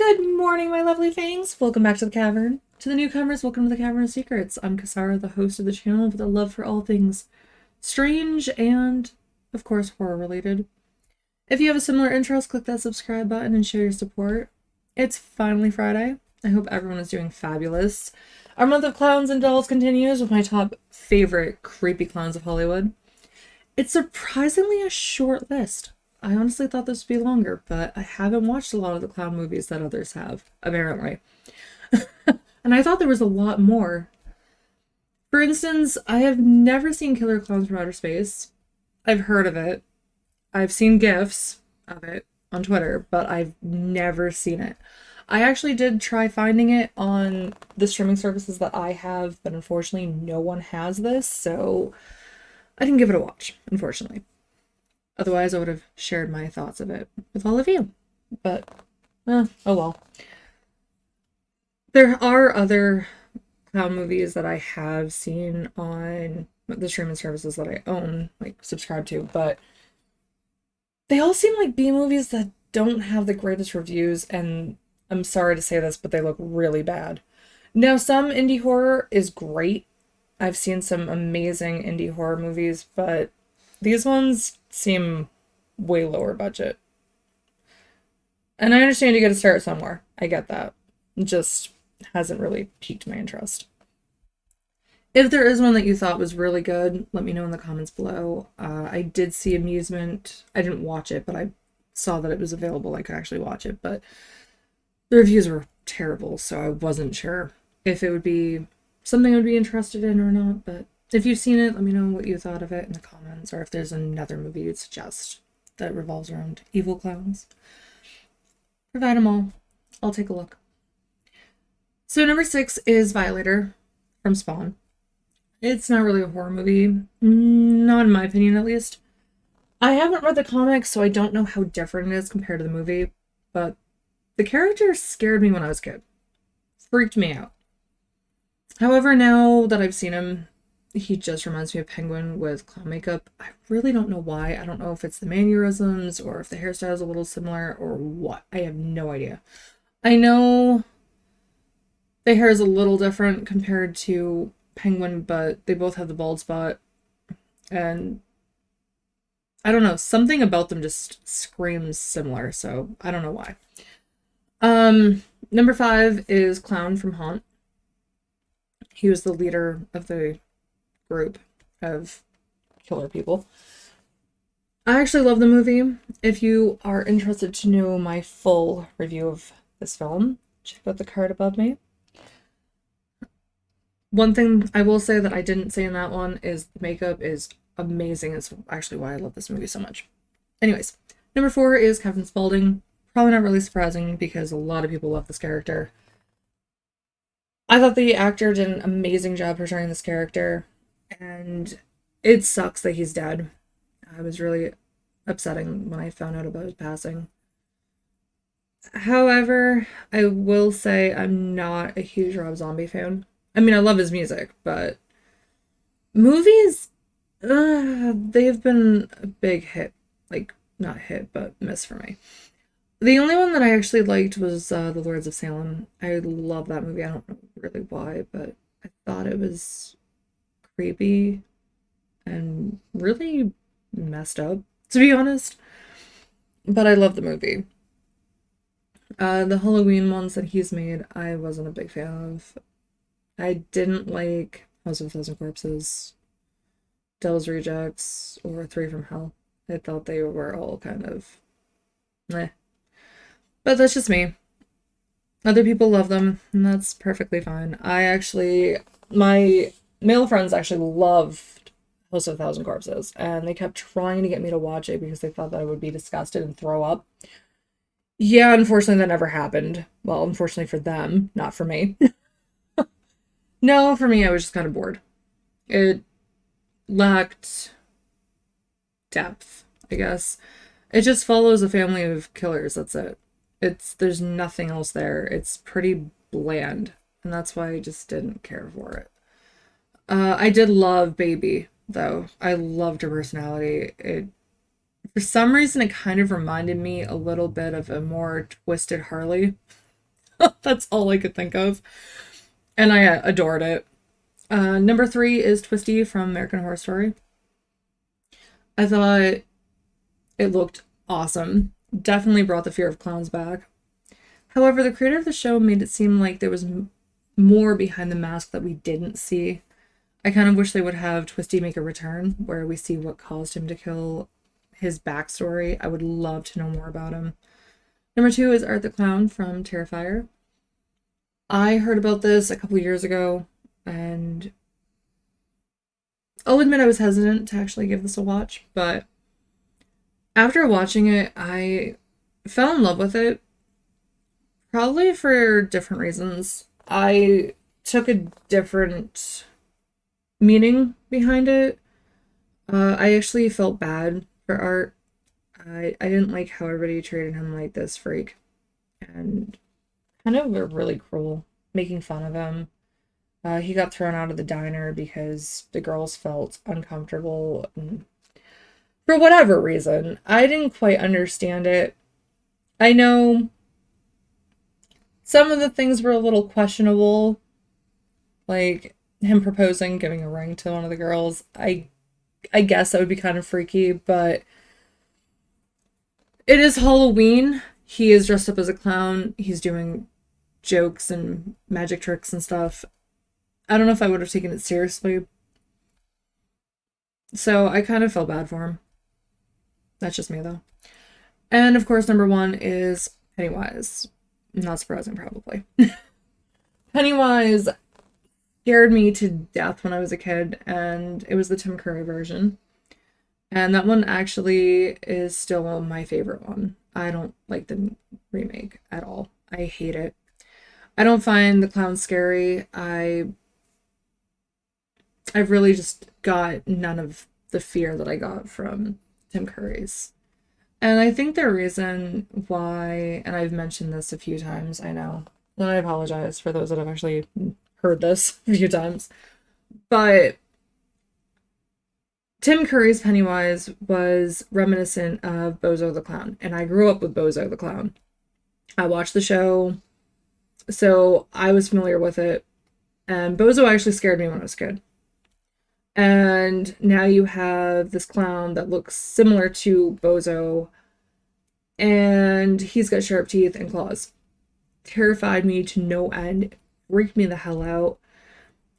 Good morning, my lovely fangs. Welcome back to the cavern. To the newcomers, welcome to the Cavern of Secrets. I'm Kasara, the host of the channel with a love for all things strange and, of course, horror related. If you have a similar interest, click that subscribe button and show your support. It's finally Friday. I hope everyone is doing fabulous. Our month of clowns and dolls continues with my top favorite creepy clowns of Hollywood. It's surprisingly a short list. I honestly thought this would be longer, but I haven't watched a lot of the clown movies that others have, apparently. And I thought there was a lot more. For instance, I have never seen Killer Clowns from Outer Space. I've heard of it. I've seen GIFs of it on Twitter, but I've never seen it. I actually did try finding it on the streaming services that I have, but unfortunately no one has this, so I didn't give it a watch, unfortunately. Otherwise, I would have shared my thoughts of it with all of you. But, oh well. There are other clown movies that I have seen on the streaming services that I own, like, subscribe to, but they all seem like B-movies that don't have the greatest reviews, and I'm sorry to say this, but they look really bad. Now, some indie horror is great. I've seen some amazing indie horror movies, but these ones seem way lower budget. And I understand you gotta start somewhere. I get that. It just hasn't really piqued my interest. If there is one that you thought was really good, let me know in the comments below. I did see Amusement. I didn't watch it, but I saw that it was available. I could actually watch it, but the reviews were terrible, so I wasn't sure if it would be something I would be interested in or not, but if you've seen it, let me know what you thought of it in the comments, or if there's another movie you'd suggest that revolves around evil clowns. Provide them all. I'll take a look. So number 6 is Violator from Spawn. It's not really a horror movie, not in my opinion at least. I haven't read the comics, so I don't know how different it is compared to the movie, but the character scared me when I was a kid. Freaked me out. However, now that I've seen him, he just reminds me of Penguin with clown makeup. I really don't know why. I don't know if it's the mannerisms or if the hairstyle is a little similar or what. I have no idea. I know the hair is a little different compared to Penguin, but they both have the bald spot. And I don't know. Something about them just screams similar, so I don't know why. Number 5 is Clown from Haunt. He was the leader of the group of killer people. I actually love the movie. If you are interested to know my full review of this film, check out the card above me. One thing I will say that I didn't say in that one is the makeup is amazing. It's actually why I love this movie so much. Anyways, number 4 is Captain Spalding. Probably not really surprising because a lot of people love this character. I thought the actor did an amazing job portraying this character, and it sucks that he's dead. I was really upsetting when I found out about his passing. However, I will say I'm not a huge Rob Zombie fan. I mean, I love his music, but movies, they've been a big hit. Like, not hit, but miss for me. The only one that I actually liked was The Lords of Salem. I love that movie. I don't know really why, but I thought it was creepy and really messed up, to be honest. But I love the movie. The Halloween ones that he's made, I wasn't a big fan of. I didn't like House of a Thousand Corpses, Devil's Rejects, or Three from Hell. I thought they were all kind of meh. But that's just me. Other people love them, and that's perfectly fine. My male friends actually loved House of a Thousand Corpses, and they kept trying to get me to watch it because they thought that I would be disgusted and throw up. Yeah, unfortunately that never happened. Well, unfortunately for them, not for me. No, for me, I was just kind of bored. It lacked depth, I guess. It just follows a family of killers, that's it. There's nothing else there. It's pretty bland, and that's why I just didn't care for it. I did love Baby, though. I loved her personality. For some reason, it kind of reminded me a little bit of a more twisted Harley. That's all I could think of. And I adored it. Number 3 is Twisty from American Horror Story. I thought it looked awesome. Definitely brought the fear of clowns back. However, the creator of the show made it seem like there was more behind the mask that we didn't see. I kind of wish they would have Twisty make a return where we see what caused him to kill, his backstory. I would love to know more about him. Number 2 is Art the Clown from Terrifier. I heard about this a couple years ago, and I'll admit I was hesitant to actually give this a watch, but after watching it, I fell in love with it, probably for different reasons. I took a different meaning behind it. I actually felt bad for Art. I didn't like how everybody treated him like this freak, and kind of were really cruel, making fun of him. He got thrown out of the diner because the girls felt uncomfortable, and for whatever reason. I didn't quite understand it. I know some of the things were a little questionable, like him proposing, giving a ring to one of the girls. I guess that would be kind of freaky, but it is Halloween. He is dressed up as a clown. He's doing jokes and magic tricks and stuff. I don't know if I would have taken it seriously. So I kind of felt bad for him. That's just me, though. And of course, number 1 is Pennywise. Not surprising, probably. Pennywise scared me to death when I was a kid, and it was the Tim Curry version. And that one actually is still my favorite one. I don't like the remake at all. I hate it. I don't find the clown scary. I've really just got none of the fear that I got from Tim Curry's. And I think the reason why, and I've mentioned this a few times, I know, and I apologize for those that have actually heard this a few times, but Tim Curry's Pennywise was reminiscent of Bozo the Clown, and I grew up with Bozo the Clown. I watched the show, so I was familiar with it, and Bozo actually scared me when I was a kid. And now you have this clown that looks similar to Bozo, and he's got sharp teeth and claws. Terrified me to no end, freaked me the hell out.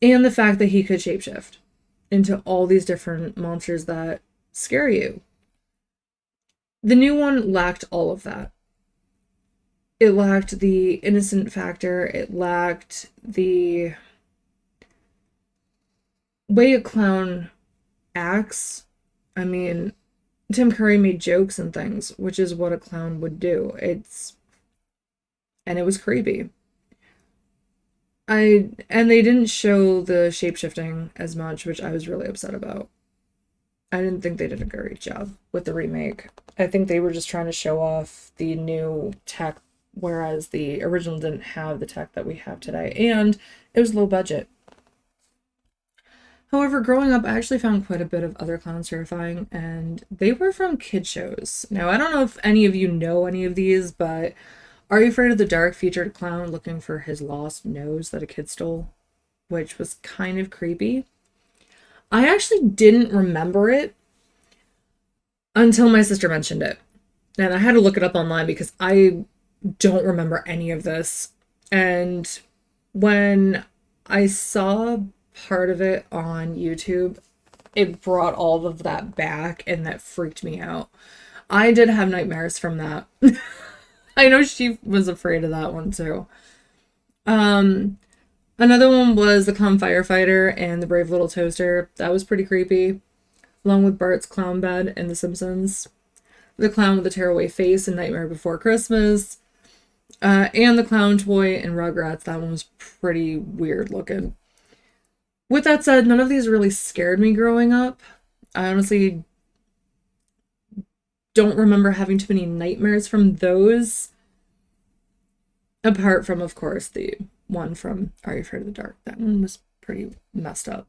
And the fact that he could shapeshift into all these different monsters that scare you. The new one lacked all of that. It lacked the innocent factor, it lacked the way a clown acts. I mean, Tim Curry made jokes and things, which is what a clown would do. And it was creepy. And they didn't show the shapeshifting as much, which I was really upset about. I didn't think they did a great job with the remake. I think they were just trying to show off the new tech, whereas the original didn't have the tech that we have today, and it was low budget. However, growing up, I actually found quite a bit of other clowns terrifying, and they were from kid shows. Now, I don't know if any of you know any of these, but Are You Afraid of the Dark featured a clown looking for his lost nose that a kid stole, which was kind of creepy. I actually didn't remember it until my sister mentioned it. And I had to look it up online because I don't remember any of this. And when I saw part of it on YouTube, it brought all of that back, and that freaked me out. I did have nightmares from that. I know she was afraid of that one too. Another one was the Clown Firefighter and the Brave Little Toaster. That was pretty creepy. Along with Bart's clown bed in The Simpsons. The clown with the tearaway face in Nightmare Before Christmas. And the clown toy in Rugrats. That one was pretty weird looking. With that said, none of these really scared me growing up. I honestly don't remember having too many nightmares from those. Apart from, of course, the one from Are You Afraid of the Dark? That one was pretty messed up.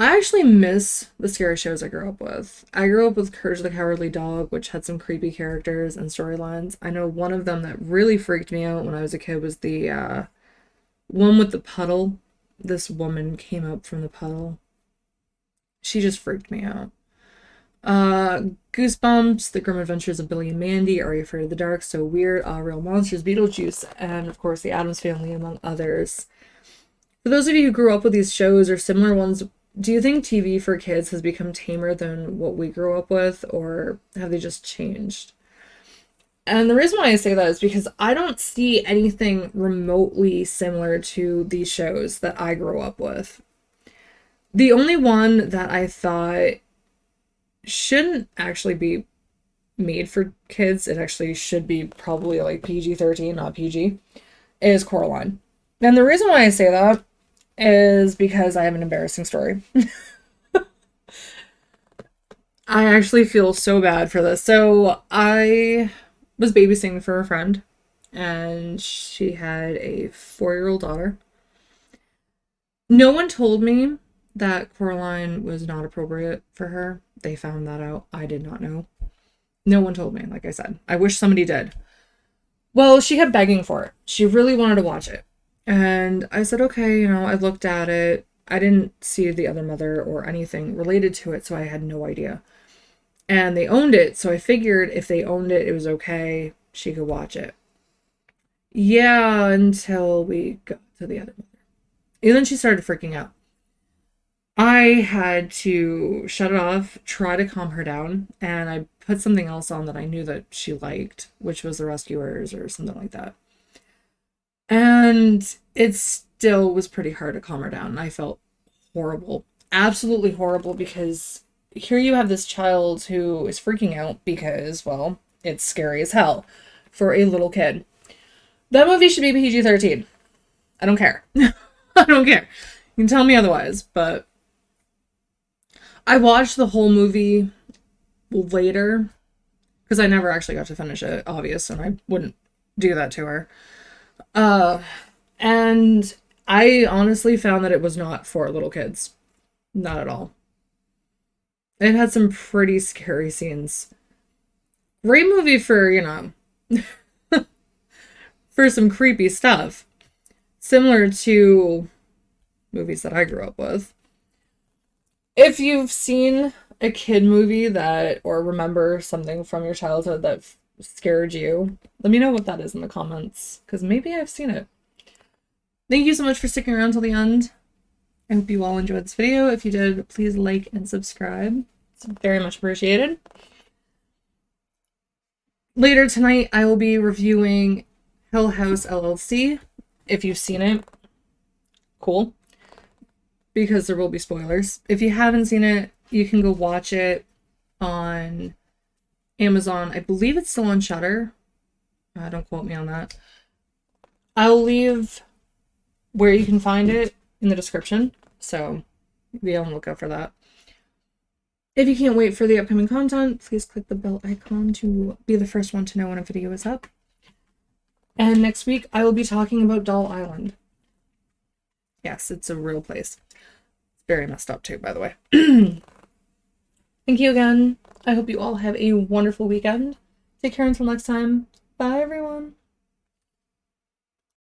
I actually miss the scary shows I grew up with. I grew up with Courage the Cowardly Dog, which had some creepy characters and storylines. I know one of them that really freaked me out when I was a kid was the one with the puddle. This woman came up from the puddle. She just freaked me out. Goosebumps, The Grim Adventures of Billy and Mandy, Are You Afraid of the Dark, So Weird, All Real Monsters, Beetlejuice, and of course The Addams Family, among others. For those of you who grew up with these shows or similar ones, do you think TV for kids has become tamer than what we grew up with, or have they just changed? And the reason why I say that is because I don't see anything remotely similar to these shows that I grew up with. The only one that I thought shouldn't actually be made for kids, it actually should be probably like PG-13, not PG, is Coraline. And the reason why I say that is because I have an embarrassing story. I actually feel so bad for this. So I was babysitting for a friend, and she had a 4-year-old daughter. No one told me that Coraline was not appropriate for her. They found that out. I did not know. No one told me, like I said. I wish somebody did. Well, she kept begging for it. She really wanted to watch it. And I said, okay, I looked at it. I didn't see the other mother or anything related to it, so I had no idea. And they owned it, so I figured if they owned it, it was okay. She could watch it. Yeah, until we got to the other mother. And then she started freaking out. I had to shut it off, try to calm her down, and I put something else on that I knew that she liked, which was The Rescuers or something like that. And it still was pretty hard to calm her down. I felt horrible, absolutely horrible, because here you have this child who is freaking out because, well, it's scary as hell for a little kid. That movie should be PG-13. I don't care. I don't care. You can tell me otherwise, but I watched the whole movie later because I never actually got to finish it, obvious, and I wouldn't do that to her. And I honestly found that it was not for little kids. Not at all. It had some pretty scary scenes. Great movie for, for some creepy stuff. Similar to movies that I grew up with. If you've seen a kid movie or remember something from your childhood that scared you, let me know what that is in the comments, because maybe I've seen it. Thank you so much for sticking around till the end. I hope you all enjoyed this video. If you did, please like and subscribe. It's very much appreciated. Later tonight, I will be reviewing Hill House LLC. If you've seen it, cool, because there will be spoilers. If you haven't seen it, you can go watch it on Amazon. I believe it's still on Shudder. Don't quote me on that. I'll leave where you can find it in the description, so be on the lookout for that. If you can't wait for the upcoming content, please click the bell icon to be the first one to know when a video is up. And next week, I will be talking about Doll Island. Yes, it's a real place. It's very messed up too, by the way. Thank you again. I hope you all have a wonderful weekend. Take care until next time. Bye, everyone.